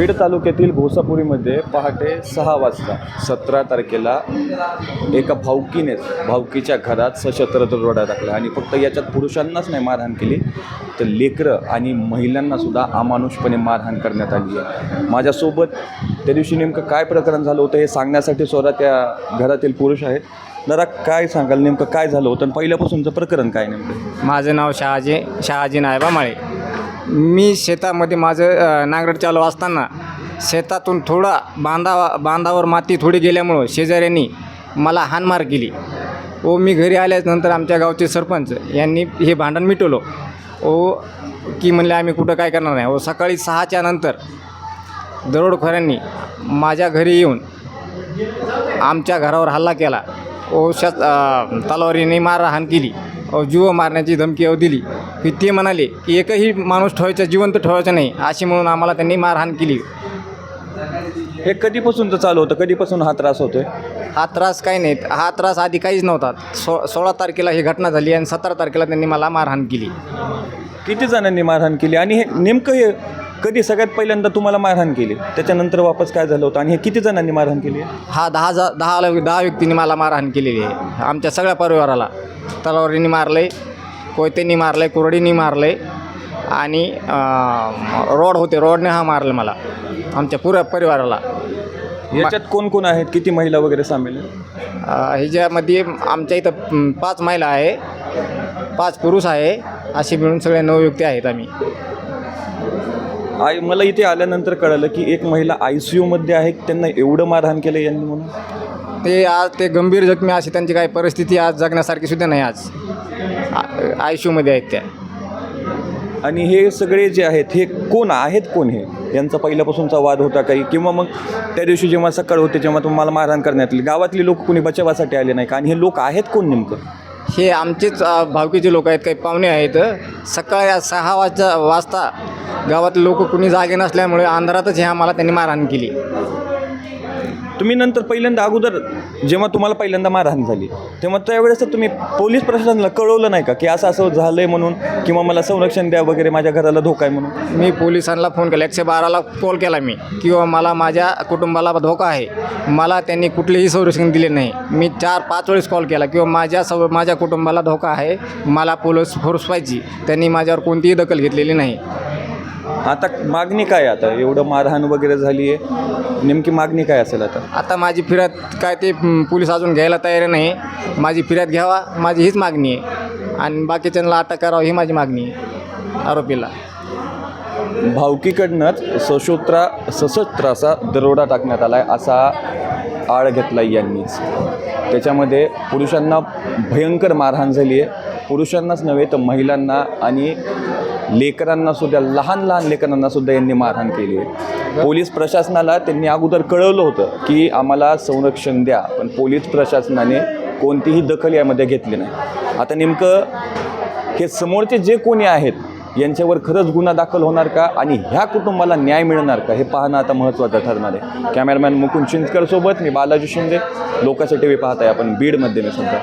बीड तालुक्यातील घोसापुरीमध्ये पहाटे 6 वाजता 17 तारखेला एका भावकीच्या घरात सशस्त्र दरोडा टाकला आणि फक्त याच्यात पुरुषांनाच नाही मारहाण केली तर लेकरं आणि महिलांनासुद्धा अमानुषपणे मारहाण करण्यात आली आहे. माझ्यासोबत त्या दिवशी नेमकं काय प्रकरण झालं होतं हे सांगण्यासाठी स्वतः त्या घरातील पुरुष आहेत. जरा काय सांगाल नेमकं काय झालं होतं आणि पहिल्यापासूनचं प्रकरण काय नेमकं? माझं नाव शहाजी नायबा माळे. मी शेतामध्ये माझं नांगरट चालू असताना शेतातून थोडा बांधावर माती थोडी गेल्यामुळं शेजाऱ्यांनी मला हाणमार केली व मी घरी आल्यानंतर आमच्या गावचे सरपंच यांनी हे भांडण मिटवलं व की म्हणले आम्ही कुठं काय करणार नाही. व सकाळी 6च्या नंतर दरोडेखोरांनी माझ्या घरी येऊन आमच्या घरावर हल्ला केला व तलवारीने मारहाण केली व जीव मारण्याची धमकी दिली की ते म्हणाले की एकही माणूस ठेवायचा जिवंत ठेवायचा नाही अशी म्हणून आम्हाला त्यांनी मारहाण केली. हे कधीपासूनचं चालू होतं? कधीपासून हा त्रास होतोय? हा त्रास काही नाही. हा त्रास आधी काहीच नव्हता. 16 तारखेला ही घटना झाली आणि 17 तारखेला त्यांनी मला मारहाण केली. किती जणांनी मारहाण केली आणि हे नेमकं हे कधी सगळ्यात पहिल्यांदा तुम्हाला मारहाण केली त्याच्यानंतर वापस काय झालं होतं आणि हे किती जणांनी मारहाण केली? हा 10 व्यक्तींनी मला मारहाण केलेली आहे. आमच्या सगळ्या परिवाराला तलवारीने मारलं आहे, कोयत्यांनी मारलं आहे, कुऱ्हाडीने मारलं आहे आणि रोडने मारलं मला आमच्या पुऱ्या परिवाराला. याच्यात कोण कोण आहेत? किती महिला वगैरे सामील आहेत? ह्याच्यामध्ये आमच्या इथं 5 महिला आहे, 5 पुरुष आहे, असे मिळून सगळे 9 व्यक्ती आहेत आम्ही. मला इथे आल्यानंतर कळलं की एक महिला ICUमध्ये आहे. त्यांना एवढं मारहाण केलं यांनी म्हणून? ते गंभीर जखमी अशी त्यांची काही परिस्थिती आज जगण्यासारखी सुद्धा नाही. आज ICUमध्ये आहेत त्या. आणि हे सगळे जे आहेत हे कोण आहेत? कोण हे? यांचा पहिल्यापासूनचा वाद होता काही किंवा मग त्या दिवशी जेव्हा सकाळ होते जेव्हा तुम्हाला मारहाण करण्यात आली गावातली लोक कोणी बचावासाठी आले नाही का? आणि हे लोक आहेत कोण नेमकं? हे आमचेच भावकीचे लोक आहेत, काही पाहुणे आहेत. सकाळी 6 वाजता गावातले लोक कुणी जागे नसल्यामुळे अंधारातच आम्हाला त्यांनी मारहाण केली. तुम्ही नंतर पहिल्यांदा अगोदर जेव्हा तुम्हाला पहिल्यांदा मारहाण झाली तेव्हा त्यावेळेस तुम्ही पोलीस प्रशासनाला कळवलं नाही का की असं असं झालं आहे म्हणून किंवा मला संरक्षण द्या वगैरे, माझ्या घराला धोका आहे म्हणून? मी पोलिसांना फोन केला, 112ला कॉल केला मी किंवा मला माझ्या कुटुंबाला धोका आहे. मला त्यांनी कुठलेही संरक्षण दिले नाही. मी 4-5 वेळेस कॉल केला किंवा माझ्या कुटुंबाला धोका आहे, मला पोलीस फोर्स पाहिजे. त्यांनी माझ्यावर कोणतीही दखल घेतलेली नाही. आता मागणी काय? आता एवढं मारहाण वगैरे झाली आहे, नेमकी मागणी काय असेल आता? माझी फिर्याद काय ते पोलीस अजून घ्यायला तयार नाही. माझी फिर्याद घ्यावा, माझी हीच मागणी आहे आणि बाकीच्यांना अटक करावं ही माझी मागणी आहे. आरोपीला भावकीकडनंच सशस्त्र असा दरोडा टाकण्यात आला आहे असा आळ घेतला यांनीच. त्याच्यामध्ये पुरुषांना भयंकर मारहाण झाली आहे. पुरुषांनाच नव्हे तर महिलांना आणि लेकरांनासुद्धा, लहान लेकरांनासुद्धा यांनी मारहाण केली आहे. पोलीस प्रशासनाला त्यांनी अगोदर कळवलं होतं की आम्हाला संरक्षण द्या, पण पोलीस प्रशासनाने कोणतीही दखल यामध्ये घेतली नाही. आता नेमकं हे समोरचे जे कोणी आहेत यांच्यावर खरंच गुन्हा दाखल होणार का आणि ह्या कुटुंबाला न्याय मिळणार का हे पाहणं आता महत्त्वाचं ठरणार आहे. कॅमेरामॅन मुकुंद चिंचकरसोबत मी बालाजी शिंदे, लोकांचा TV पाहत आहे आपण बीडमध्ये मी सध्या.